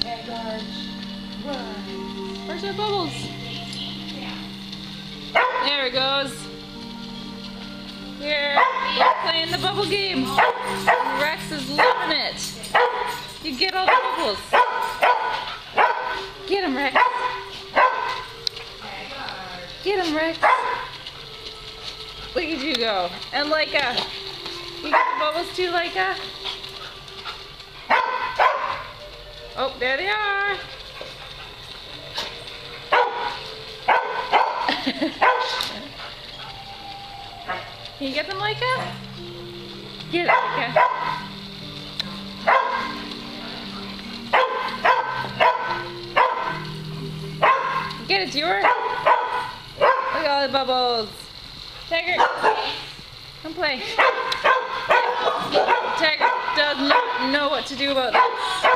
Egg arch. Run. Where's our bubbles? There it goes. Here, we're playing the bubble game. Rex is loving it. You get all the bubbles. Get him, Rex. Get him, Rex. Look at you go. And Laika. You get the bubbles too, Laika? Oh, there they are. Can you get them, Laika? Get it, Laika. Get it, Dewar. Look at all the bubbles. Tiger, come play. Tiger does not know what to do about this.